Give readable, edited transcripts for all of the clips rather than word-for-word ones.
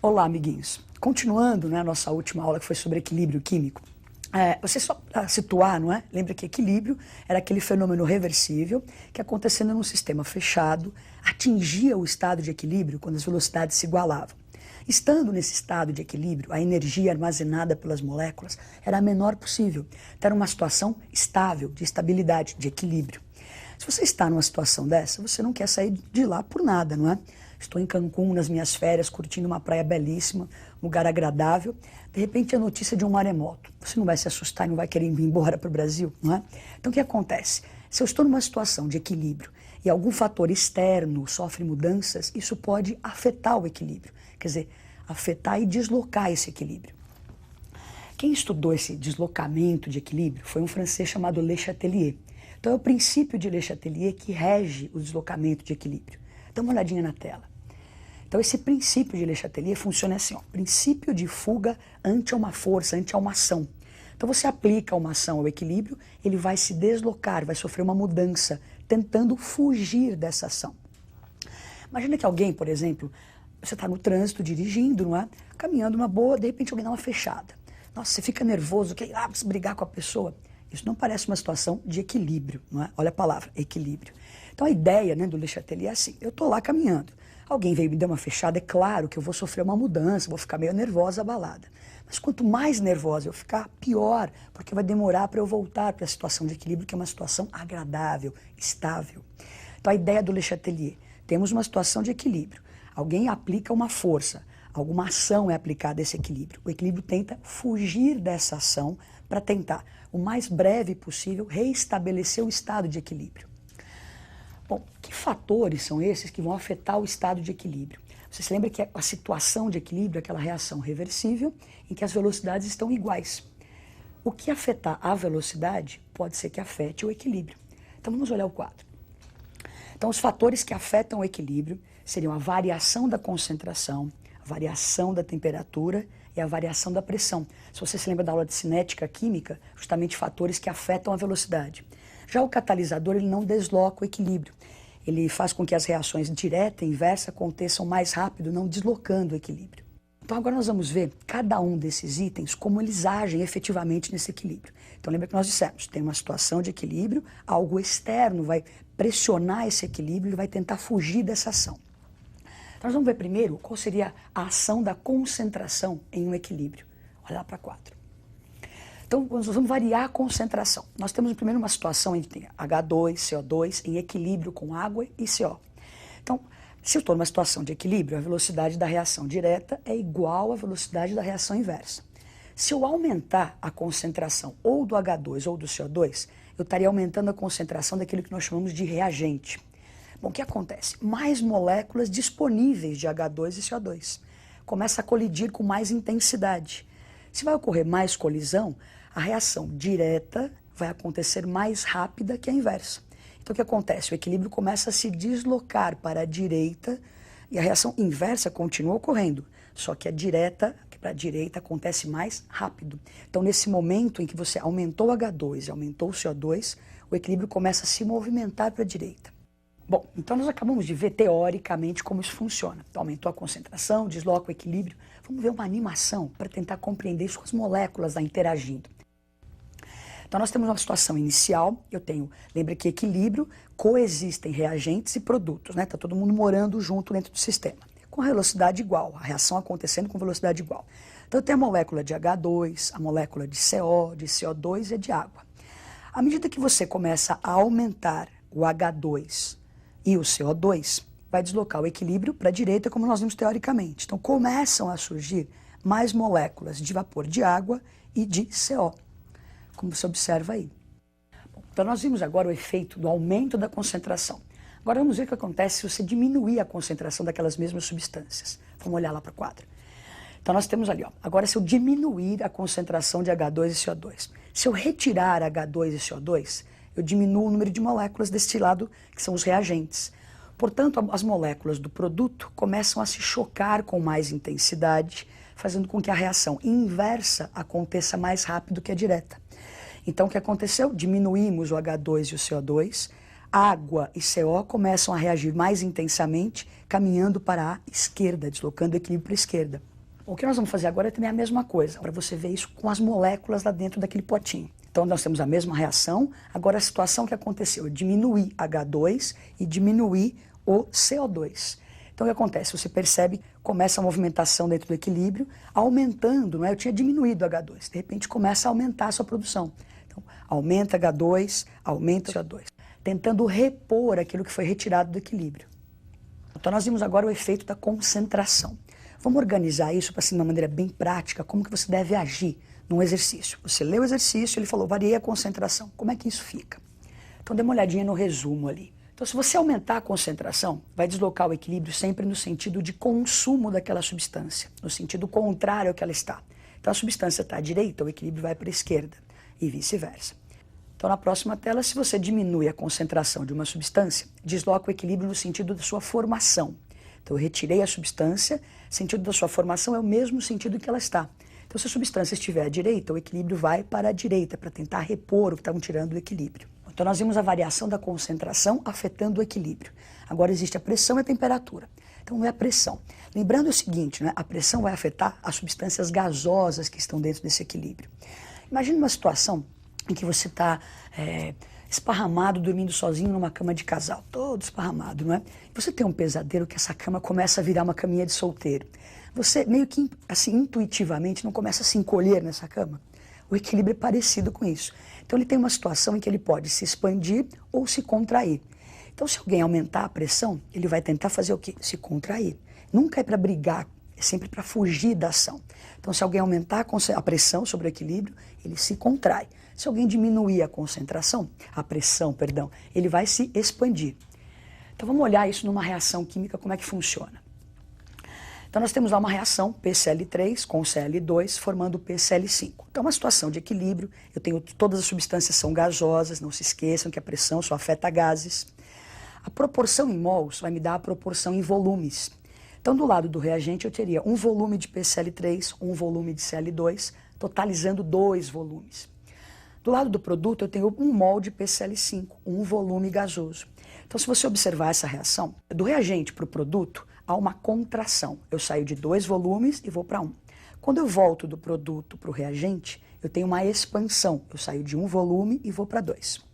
Olá, amiguinhos. Continuando, né, a nossa última aula que foi sobre equilíbrio químico. Você só para situar, não é? Lembra que equilíbrio era aquele fenômeno reversível que, acontecendo num sistema fechado, atingia o estado de equilíbrio quando as velocidades se igualavam. Estando nesse estado de equilíbrio, a energia armazenada pelas moléculas era a menor possível. Então, era uma situação estável, de estabilidade, de equilíbrio. Se você está numa situação dessa, você não quer sair de lá por nada, não é? Estou em Cancún nas minhas férias, curtindo uma praia belíssima, um lugar agradável. De repente, a notícia de um maremoto. Você não vai se assustar e não vai querer ir embora para o Brasil, não é? Então, o que acontece? Se eu estou numa situação de equilíbrio e algum fator externo sofre mudanças, isso pode afetar o equilíbrio. Quer dizer, afetar e deslocar esse equilíbrio. Quem estudou esse deslocamento de equilíbrio foi um francês chamado Le Chatelier. Então, é o princípio de Le Chatelier que rege o deslocamento de equilíbrio. Dá uma olhadinha na tela. Então, esse princípio de Le Chatelier funciona assim, ó, princípio de fuga ante uma força, ante uma ação. Então, você aplica uma ação ao equilíbrio, ele vai se deslocar, vai sofrer uma mudança, tentando fugir dessa ação. Imagina que alguém, por exemplo, você está no trânsito, dirigindo, não é? Caminhando uma boa, de repente alguém dá uma fechada. Nossa, você fica nervoso, quer brigar com a pessoa. Isso não parece uma situação de equilíbrio, não é? Olha a palavra, equilíbrio. Então, a ideia, né, do Le Chatelier é assim, eu estou lá caminhando. Alguém veio me dar uma fechada, é claro que eu vou sofrer uma mudança, vou ficar meio nervosa, abalada. Mas quanto mais nervosa eu ficar, pior, porque vai demorar para eu voltar para a situação de equilíbrio, que é uma situação agradável, estável. Então, a ideia do Le Chatelier, temos uma situação de equilíbrio. Alguém aplica uma força, alguma ação é aplicada a esse equilíbrio. O equilíbrio tenta fugir dessa ação para tentar, o mais breve possível, reestabelecer o estado de equilíbrio. Bom, que fatores são esses que vão afetar o estado de equilíbrio? Você se lembra que a situação de equilíbrio é aquela reação reversível em que as velocidades estão iguais. O que afetar a velocidade pode ser que afete o equilíbrio. Então vamos olhar o quadro. Então os fatores que afetam o equilíbrio seriam a variação da concentração, a variação da temperatura e a variação da pressão. Se você se lembra da aula de cinética química, justamente fatores que afetam a velocidade. Já o catalisador, ele não desloca o equilíbrio. Ele faz com que as reações direta e inversa aconteçam mais rápido, não deslocando o equilíbrio. Então agora nós vamos ver cada um desses itens, como eles agem efetivamente nesse equilíbrio. Então lembra que nós dissemos, tem uma situação de equilíbrio, algo externo vai pressionar esse equilíbrio e vai tentar fugir dessa ação. Então nós vamos ver primeiro qual seria a ação da concentração em um equilíbrio. Olha lá para 4. Então, nós vamos variar a concentração. Nós temos primeiro uma situação em que tem H2, CO2 em equilíbrio com água e CO. Então, se eu estou numa situação de equilíbrio, a velocidade da reação direta é igual à velocidade da reação inversa. Se eu aumentar a concentração ou do H2 ou do CO2, eu estaria aumentando a concentração daquilo que nós chamamos de reagente. Bom, o que acontece? Mais moléculas disponíveis de H2 e CO2. Começa a colidir com mais intensidade. Se vai ocorrer mais colisão, a reação direta vai acontecer mais rápida que a inversa. Então, o que acontece? O equilíbrio começa a se deslocar para a direita e a reação inversa continua ocorrendo, só que a direta, que para a direita, acontece mais rápido. Então, nesse momento em que você aumentou o H2 e aumentou o CO2, o equilíbrio começa a se movimentar para a direita. Bom, então nós acabamos de ver teoricamente como isso funciona. Então, aumentou a concentração, desloca o equilíbrio. Vamos ver uma animação para tentar compreender isso com as moléculas lá interagindo. Então nós temos uma situação inicial, lembra que equilíbrio, coexistem reagentes e produtos, né? Está todo mundo morando junto dentro do sistema, com velocidade igual, a reação acontecendo com velocidade igual. Então tem a molécula de H2, a molécula de CO, de CO2 e de água. À medida que você começa a aumentar o H2 e o CO2, vai deslocar o equilíbrio para a direita, como nós vimos teoricamente. Então começam a surgir mais moléculas de vapor de água e de CO, como você observa aí. Bom, então nós vimos agora o efeito do aumento da concentração. Agora vamos ver o que acontece se você diminuir a concentração daquelas mesmas substâncias. Vamos olhar lá para o quadro. Então nós temos ali, ó, agora se eu diminuir a concentração de H2 e CO2, se eu retirar H2 e CO2, eu diminuo o número de moléculas deste lado, que são os reagentes. Portanto, as moléculas do produto começam a se chocar com mais intensidade, fazendo com que a reação inversa aconteça mais rápido que a direta. Então, o que aconteceu? Diminuímos o H2 e o CO2, água e CO começam a reagir mais intensamente, caminhando para a esquerda, deslocando o equilíbrio para a esquerda. O que nós vamos fazer agora é também a mesma coisa, para você ver isso com as moléculas lá dentro daquele potinho. Então nós temos a mesma reação, agora a situação que aconteceu é diminuir H2 e diminuir o CO2. Então o que acontece? Você percebe, começa a movimentação dentro do equilíbrio, aumentando, não é? Eu tinha diminuído H2, de repente começa a aumentar a sua produção. Então aumenta H2, aumenta o CO2, tentando repor aquilo que foi retirado do equilíbrio. Então nós vimos agora o efeito da concentração. Vamos organizar isso para, assim, de uma maneira bem prática, como que você deve agir num exercício. Você lê o exercício, ele falou, variei a concentração. Como é que isso fica? Então dê uma olhadinha no resumo ali. Então se você aumentar a concentração, vai deslocar o equilíbrio sempre no sentido de consumo daquela substância, no sentido contrário ao que ela está. Então a substância está à direita, o equilíbrio vai para a esquerda e vice-versa. Então na próxima tela, se você diminui a concentração de uma substância, desloca o equilíbrio no sentido da sua formação. Então eu retirei a substância, o sentido da sua formação é o mesmo sentido em que ela está. Então se a substância estiver à direita, o equilíbrio vai para a direita, para tentar repor o que estavam tirando do equilíbrio. Então nós vimos a variação da concentração afetando o equilíbrio. Agora existe a pressão e a temperatura. Então é a pressão. Lembrando o seguinte, né? A pressão vai afetar as substâncias gasosas que estão dentro desse equilíbrio. Imagine uma situação em que você está esparramado, dormindo sozinho numa cama de casal, todo esparramado, não é? Você tem um pesadelo que essa cama começa a virar uma caminha de solteiro. Você meio que, assim, intuitivamente não começa a se encolher nessa cama. O equilíbrio é parecido com isso. Então ele tem uma situação em que ele pode se expandir ou se contrair. Então se alguém aumentar a pressão, ele vai tentar fazer o quê? Se contrair. Nunca é para brigar, é sempre para fugir da ação. Então se alguém aumentar a pressão sobre o equilíbrio, ele se contrai. Se alguém diminuir a pressão, ele vai se expandir. Então vamos olhar isso numa reação química, como é que funciona. Então nós temos lá uma reação PCl3 com Cl2 formando PCl5. Então é uma situação de equilíbrio, todas as substâncias são gasosas, não se esqueçam que a pressão só afeta gases. A proporção em mols vai me dar a proporção em volumes. Então do lado do reagente eu teria um volume de PCl3, um volume de Cl2, totalizando 2 volumes. Do lado do produto, eu tenho 1 mol de PCl5, um volume gasoso. Então, se você observar essa reação, do reagente para o produto, há uma contração. Eu saio de 2 volumes e vou para 1. Quando eu volto do produto para o reagente, eu tenho uma expansão. Eu saio de 1 volume e vou para 2.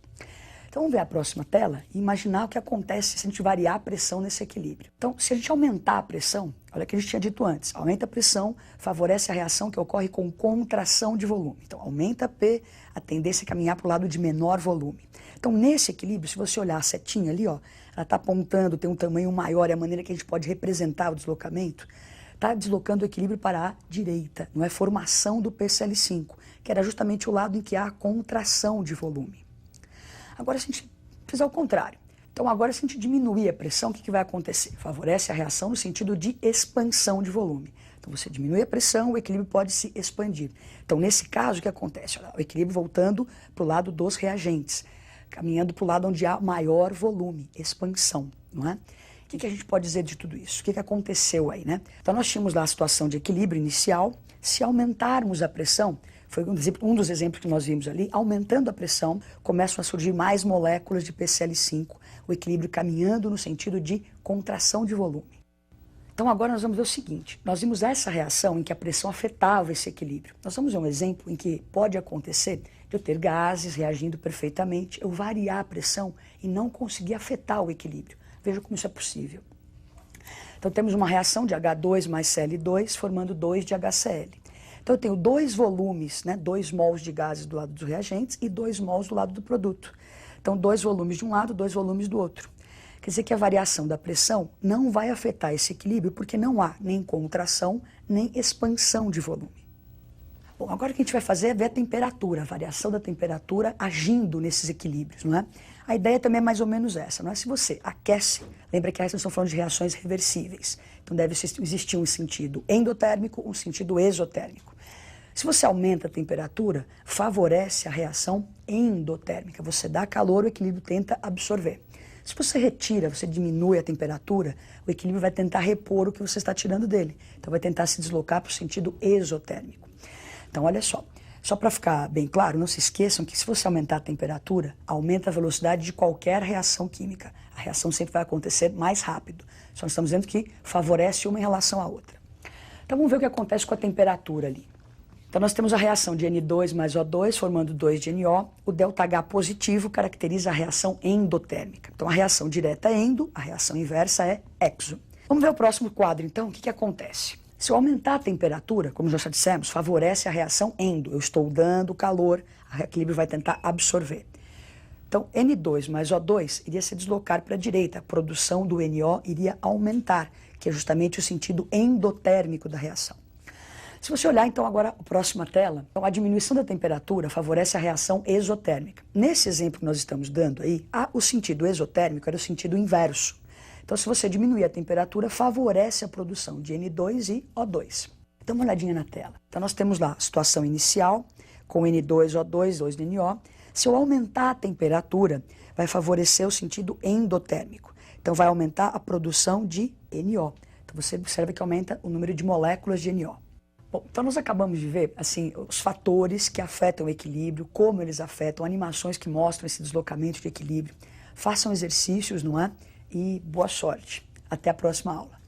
Então, vamos ver a próxima tela e imaginar o que acontece se a gente variar a pressão nesse equilíbrio. Então, se a gente aumentar a pressão, olha o que a gente tinha dito antes, aumenta a pressão, favorece a reação que ocorre com contração de volume. Então, aumenta P, a tendência é caminhar para o lado de menor volume. Então, nesse equilíbrio, se você olhar a setinha ali, ó, ela está apontando, tem um tamanho maior, é a maneira que a gente pode representar o deslocamento, está deslocando o equilíbrio para a direita, não é formação do PCl5, que era justamente o lado em que há a contração de volume. Agora, se a gente fizer o contrário, então agora se a gente diminuir a pressão, o que vai acontecer? Favorece a reação no sentido de expansão de volume. Então você diminui a pressão, o equilíbrio pode se expandir. Então nesse caso o que acontece? Olha, o equilíbrio voltando para o lado dos reagentes, caminhando para o lado onde há maior volume, expansão, não é? O que a gente pode dizer de tudo isso? O que aconteceu aí, né? Então nós tínhamos lá a situação de equilíbrio inicial, se aumentarmos a pressão, foi um dos exemplos que nós vimos ali, aumentando a pressão, começam a surgir mais moléculas de PCl5, o equilíbrio caminhando no sentido de contração de volume. Então agora nós vamos ver o seguinte, nós vimos essa reação em que a pressão afetava esse equilíbrio. Nós vamos ver um exemplo em que pode acontecer de eu ter gases reagindo perfeitamente, eu variar a pressão e não conseguir afetar o equilíbrio. Veja como isso é possível. Então temos uma reação de H2 mais Cl2 formando 2 de HCl. Então eu tenho 2 volumes, né, 2 mols de gases do lado dos reagentes e 2 mols do lado do produto. Então 2 volumes de um lado, 2 volumes do outro. Quer dizer que a variação da pressão não vai afetar esse equilíbrio porque não há nem contração, nem expansão de volume. Bom, agora o que a gente vai fazer é ver a temperatura, a variação da temperatura agindo nesses equilíbrios, não é? A ideia também é mais ou menos essa, não é? Se você aquece, lembra que nós estamos falando de reações reversíveis, então deve existir um sentido endotérmico, um sentido exotérmico. Se você aumenta a temperatura, favorece a reação endotérmica, você dá calor, o equilíbrio tenta absorver. Se você retira, você diminui a temperatura, o equilíbrio vai tentar repor o que você está tirando dele, então vai tentar se deslocar para o sentido exotérmico. Então, olha só para ficar bem claro, não se esqueçam que se você aumentar a temperatura, aumenta a velocidade de qualquer reação química. A reação sempre vai acontecer mais rápido. Só estamos dizendo que favorece uma em relação à outra. Então vamos ver o que acontece com a temperatura ali. Então nós temos a reação de N2 mais O2 formando 2 de NO. O ΔH positivo caracteriza a reação endotérmica. Então a reação direta é endo, a reação inversa é exo. Vamos ver o próximo quadro então, o que acontece? Se eu aumentar a temperatura, como nós já dissemos, favorece a reação endo. Eu estou dando calor, o equilíbrio vai tentar absorver. Então, N2 mais O2 iria se deslocar para a direita, a produção do NO iria aumentar, que é justamente o sentido endotérmico da reação. Se você olhar então agora a próxima tela, então, a diminuição da temperatura favorece a reação exotérmica. Nesse exemplo que nós estamos dando aí, o sentido exotérmico era o sentido inverso. Então, se você diminuir a temperatura, favorece a produção de N2 e O2. Dá uma olhadinha na tela. Então, nós temos lá a situação inicial, com N2, O2, 2 de NO. Se eu aumentar a temperatura, vai favorecer o sentido endotérmico. Então, vai aumentar a produção de NO. Então, você observa que aumenta o número de moléculas de NO. Bom, então nós acabamos de ver assim, os fatores que afetam o equilíbrio, como eles afetam, animações que mostram esse deslocamento de equilíbrio. Façam exercícios, não é? E boa sorte. Até a próxima aula.